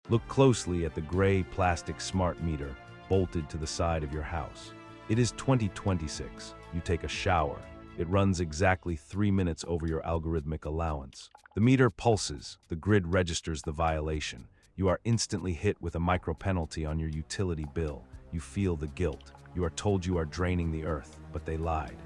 Look closely at the gray plastic smart meter bolted to the side of your house. It is 2026. You take a shower. It runs exactly 3 minutes over your algorithmic allowance. The meter pulses, the grid registers the violation. You are instantly hit with a micro penalty on your utility bill. You feel the guilt. You are told you are draining the earth, but they lied.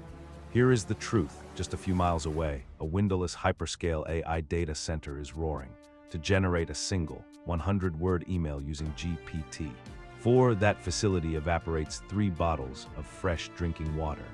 Here is the truth. Just a few miles away, a windowless hyperscale AI data center is roaring to generate a single 100-word email using GPT-4. That facility evaporates 3 bottles of fresh drinking water.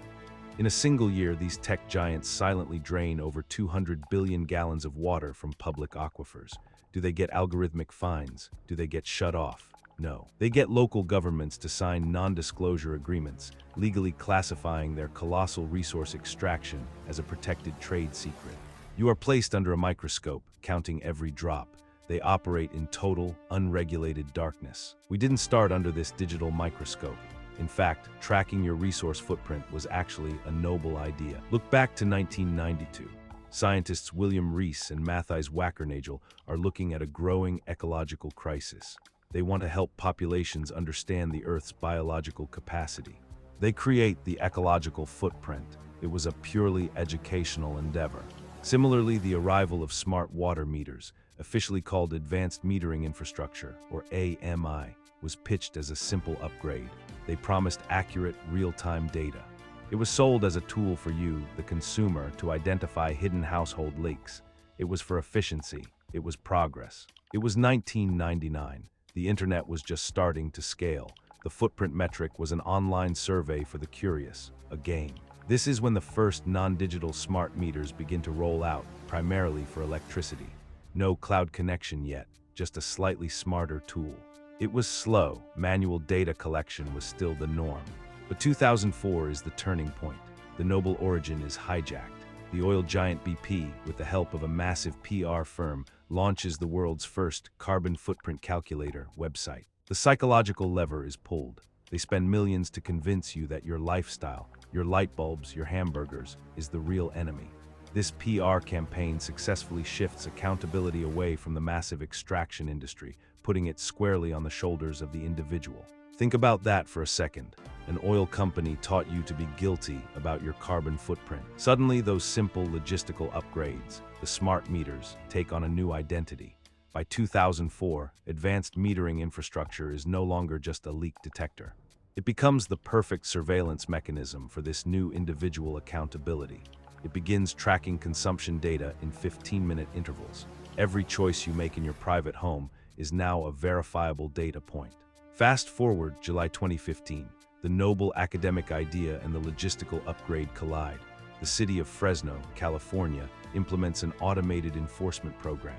In a single year, these tech giants silently drain over 200 billion gallons of water from public aquifers. Do they get algorithmic fines? Do they get shut off? No. They get local governments to sign non-disclosure agreements, legally classifying their colossal resource extraction as a protected trade secret. You are placed under a microscope, counting every drop. They operate in total, unregulated darkness. We didn't start under this digital microscope. In fact, tracking your resource footprint was actually a noble idea. Look back to 1992. Scientists William Rees and Matthijs Wackernagel are looking at a growing ecological crisis. They want to help populations understand the Earth's biological capacity. They create the ecological footprint. It was a purely educational endeavor. Similarly, the arrival of smart water meters, officially called Advanced Metering Infrastructure, or AMI, was pitched as a simple upgrade. They promised accurate, real-time data. It was sold as a tool for you, the consumer, to identify hidden household leaks. It was for efficiency. It was progress. It was 1999. The internet was just starting to scale. The footprint metric was an online survey for the curious, a game. This is when the first non-digital smart meters begin to roll out, primarily for electricity. No cloud connection yet, just a slightly smarter tool. It was slow. Manual data collection was still the norm. But 2004 is the turning point. The noble origin is hijacked. The oil giant BP, with the help of a massive PR firm, launches the world's first carbon footprint calculator website. The psychological lever is pulled. They spend millions to convince you that your lifestyle, your light bulbs, your hamburgers, is the real enemy. This PR campaign successfully shifts accountability away from the massive extraction industry, putting it squarely on the shoulders of the individual. Think about that for a second. An oil company taught you to be guilty about your carbon footprint. Suddenly, those simple logistical upgrades, the smart meters, take on a new identity. By 2004, advanced metering infrastructure is no longer just a leak detector. It becomes the perfect surveillance mechanism for this new individual accountability. It begins tracking consumption data in 15-minute intervals. Every choice you make in your private home is now a verifiable data point. Fast forward July 2015, the noble academic idea and the logistical upgrade collide. The city of Fresno, California, implements an automated enforcement program.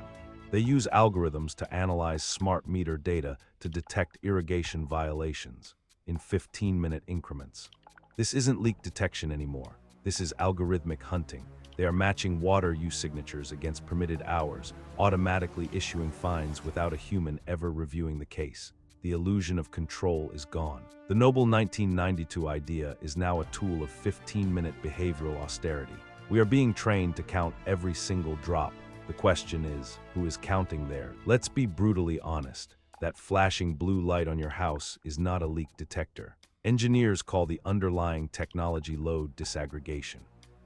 They use algorithms to analyze smart meter data to detect irrigation violations in 15-minute increments. This isn't leak detection anymore. This is algorithmic hunting. They are matching water use signatures against permitted hours, automatically issuing fines without a human ever reviewing the case. The illusion of control is gone. The noble 1992 idea is now a tool of 15-minute behavioral austerity. We are being trained to count every single drop. The question is, who is counting there? Let's be brutally honest. That flashing blue light on your house is not a leak detector. Engineers call the underlying technology load disaggregation.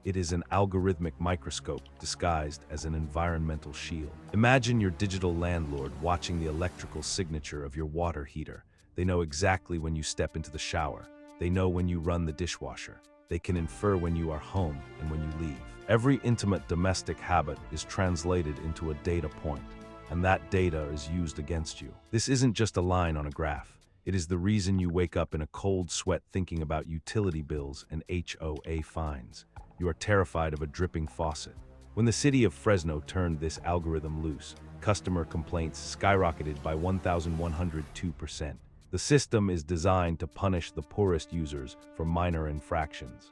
It is an algorithmic microscope disguised as an environmental shield. Imagine your digital landlord watching the electrical signature of your water heater. They know exactly when you step into the shower. They know when you run the dishwasher. They can infer when you are home and when you leave. Every intimate domestic habit is translated into a data point, and that data is used against you. This isn't just a line on a graph. It is the reason you wake up in a cold sweat thinking about utility bills and HOA fines. You are terrified of a dripping faucet. When the city of Fresno turned this algorithm loose, customer complaints skyrocketed by 1,102%. The system is designed to punish the poorest users for minor infractions.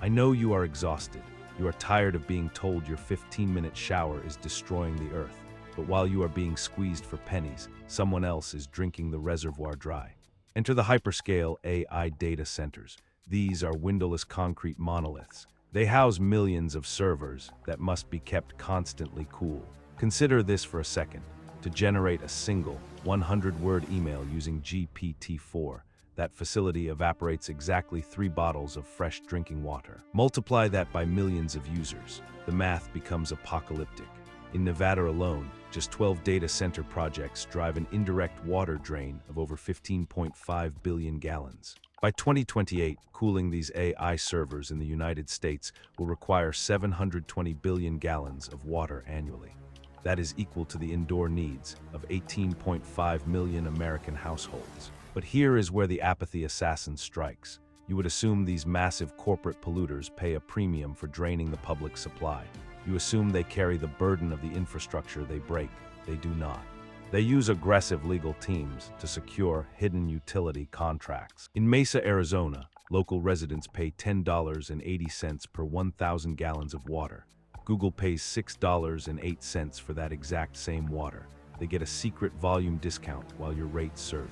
I know you are exhausted. You are tired of being told your 15-minute shower is destroying the earth. But while you are being squeezed for pennies, someone else is drinking the reservoir dry. Enter the hyperscale AI data centers. These are windowless concrete monoliths. They house millions of servers that must be kept constantly cool. Consider this for a second. to generate a single 100-word email using GPT-4. That facility evaporates exactly 3 bottles of fresh drinking water. Multiply that by millions of users. The math becomes apocalyptic. In Nevada alone, just 12 data center projects drive an indirect water drain of over 15.5 billion gallons. By 2028, cooling these AI servers in the United States will require 720 billion gallons of water annually. That is equal to the indoor needs of 18.5 million American households. But here is where the apathy assassin strikes. You would assume these massive corporate polluters pay a premium for draining the public supply. You assume they carry the burden of the infrastructure they break. They do not. They use aggressive legal teams to secure hidden utility contracts. In Mesa, Arizona, local residents pay $10.80 per 1,000 gallons of water. Google pays $6.08 for that exact same water. They get a secret volume discount while your rates surge.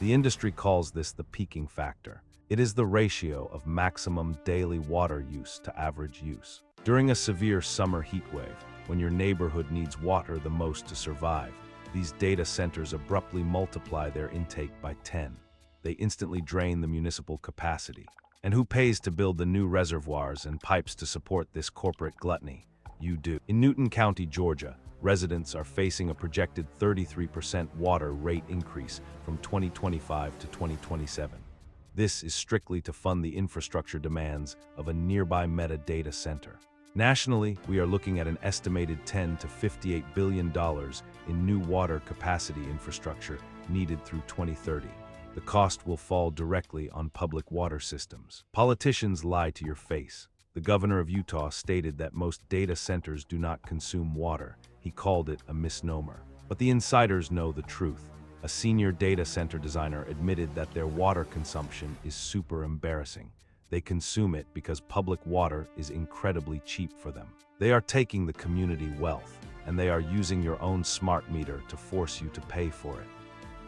The industry calls this the peaking factor. It is the ratio of maximum daily water use to average use. During a severe summer heat wave, when your neighborhood needs water the most to survive, these data centers abruptly multiply their intake by 10. They instantly drain the municipal capacity. And who pays to build the new reservoirs and pipes to support this corporate gluttony? You do. In Newton County, Georgia, residents are facing a projected 33% water rate increase from 2025 to 2027. This is strictly to fund the infrastructure demands of a nearby Meta data center. Nationally, we are looking at an estimated $10 to $58 billion in new water capacity infrastructure needed through 2030. The cost will fall directly on public water systems. Politicians lie to your face. The governor of Utah stated that most data centers do not consume water. He called it a misnomer. But the insiders know the truth. A senior data center designer admitted that their water consumption is super embarrassing. They consume it because public water is incredibly cheap for them. They are taking the community wealth, and they are using your own smart meter to force you to pay for it.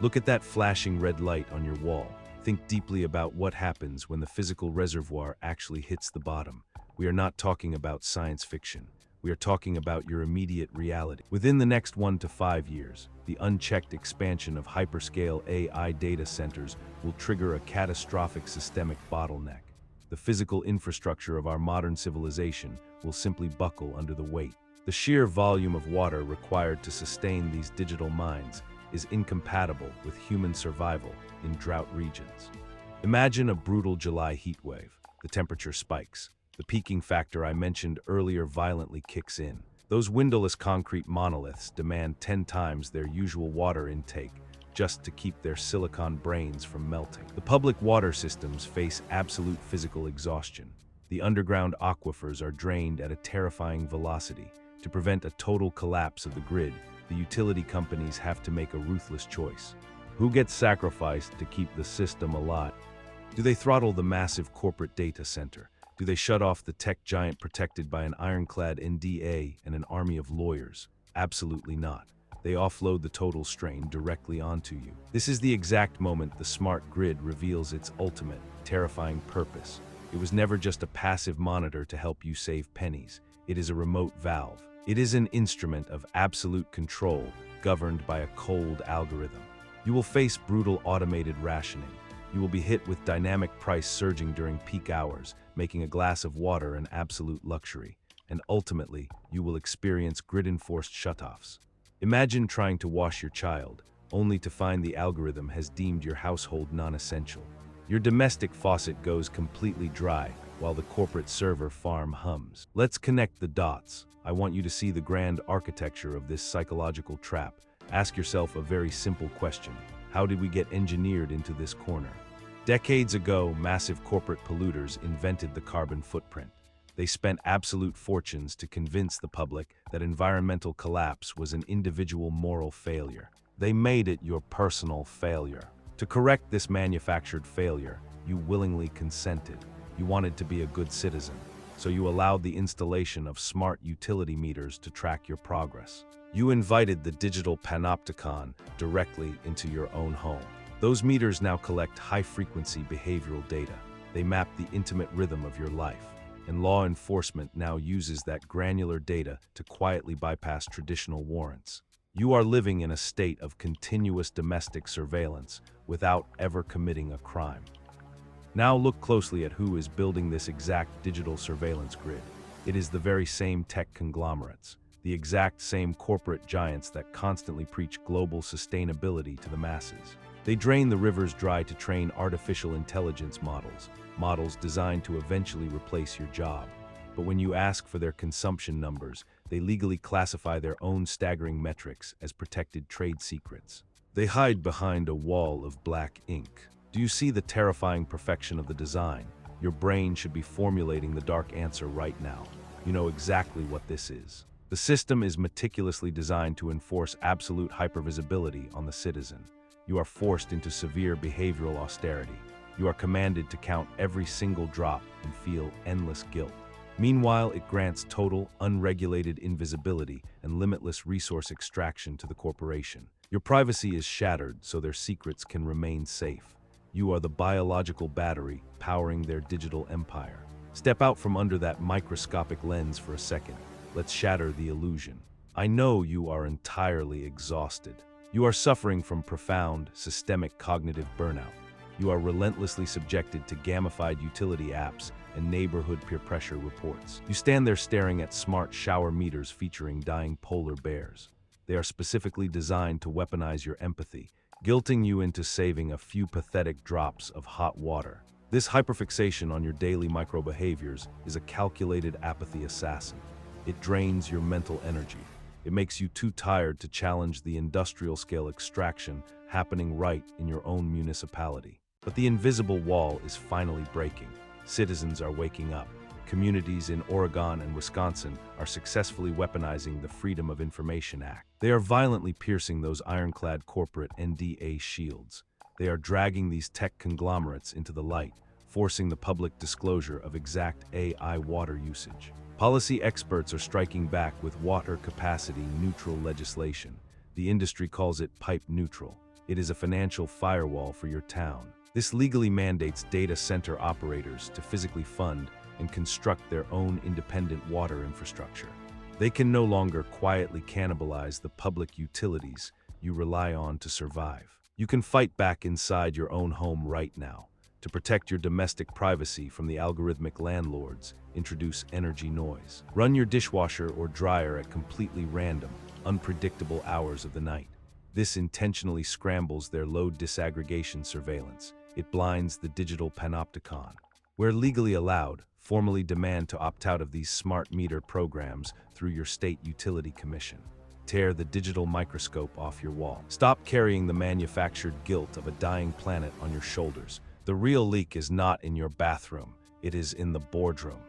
Look at that flashing red light on your wall. Think deeply about what happens when the physical reservoir actually hits the bottom. We are not talking about science fiction. We are talking about your immediate reality. Within the next 1 to 5 years, the unchecked expansion of hyperscale AI data centers will trigger a catastrophic systemic bottleneck. The physical infrastructure of our modern civilization will simply buckle under the weight. The sheer volume of water required to sustain these digital minds is incompatible with human survival in drought regions. Imagine a brutal July heat wave. The temperature spikes. The peaking factor I mentioned earlier violently kicks in. Those windowless concrete monoliths demand 10 times their usual water intake just to keep their silicon brains from melting. The public water systems face absolute physical exhaustion. The underground aquifers are drained at a terrifying velocity. To prevent a total collapse of the grid, the utility companies have to make a ruthless choice. Who gets sacrificed to keep the system alive? Do they throttle the massive corporate data center? Do they shut off the tech giant protected by an ironclad NDA and an army of lawyers? Absolutely not. They offload the total strain directly onto you. This is the exact moment the smart grid reveals its ultimate, terrifying purpose. It was never just a passive monitor to help you save pennies. It is a remote valve. It is an instrument of absolute control governed by a cold algorithm. You will face brutal automated rationing. You will be hit with dynamic price surging during peak hours, making a glass of water an absolute luxury. And ultimately, you will experience grid-enforced shutoffs. Imagine trying to wash your child, only to find the algorithm has deemed your household non-essential. Your domestic faucet goes completely dry, while the corporate server farm hums. Let's connect the dots. I want you to see the grand architecture of this psychological trap. Ask yourself a very simple question. How did we get engineered into this corner? Decades ago, massive corporate polluters invented the carbon footprint. They spent absolute fortunes to convince the public that environmental collapse was an individual moral failure. They made it your personal failure. To correct this manufactured failure, you willingly consented. You wanted to be a good citizen, so you allowed the installation of smart utility meters to track your progress. You invited the digital panopticon directly into your own home. Those meters now collect high-frequency behavioral data. They map the intimate rhythm of your life. And law enforcement now uses that granular data to quietly bypass traditional warrants. You are living in a state of continuous domestic surveillance without ever committing a crime. Now look closely at who is building this exact digital surveillance grid. It is the very same tech conglomerates, the exact same corporate giants that constantly preach global sustainability to the masses. They drain the rivers dry to train artificial intelligence models designed to eventually replace your job. But when you ask for their consumption numbers, they legally classify their own staggering metrics as protected trade secrets. They hide behind a wall of black ink. Do you see the terrifying perfection of the design? Your brain should be formulating the dark answer right now. You know exactly what this is. The system is meticulously designed to enforce absolute hypervisibility on the citizen. You are forced into severe behavioral austerity. You are commanded to count every single drop and feel endless guilt. Meanwhile, it grants total, unregulated invisibility and limitless resource extraction to the corporation. Your privacy is shattered so their secrets can remain safe. You are the biological battery powering their digital empire. Step out from under that microscopic lens for a second. Let's shatter the illusion. I know you are entirely exhausted. You are suffering from profound, systemic cognitive burnout. You are relentlessly subjected to gamified utility apps and neighborhood peer pressure reports. You stand there staring at smart shower meters featuring dying polar bears. They are specifically designed to weaponize your empathy, guilting you into saving a few pathetic drops of hot water. This hyperfixation on your daily microbehaviors is a calculated apathy assassin. It drains your mental energy. It makes you too tired to challenge the industrial-scale extraction happening right in your own municipality. But the invisible wall is finally breaking. Citizens are waking up. Communities in Oregon and Wisconsin are successfully weaponizing the Freedom of Information Act. They are violently piercing those ironclad corporate NDA shields. They are dragging these tech conglomerates into the light, forcing the public disclosure of exact AI water usage. Policy experts are striking back with water capacity neutral legislation. The industry calls it pipe neutral. It is a financial firewall for your town. This legally mandates data center operators to physically fund and construct their own independent water infrastructure. They can no longer quietly cannibalize the public utilities you rely on to survive. You can fight back inside your own home right now. To protect your domestic privacy from the algorithmic landlords, introduce energy noise. Run your dishwasher or dryer at completely random, unpredictable hours of the night. This intentionally scrambles their load disaggregation surveillance. It blinds the digital panopticon. Where legally allowed, formally demand to opt out of these smart meter programs through your state utility commission. Tear the digital microscope off your wall. Stop carrying the manufactured guilt of a dying planet on your shoulders. The real leak is not in your bathroom, it is in the boardroom.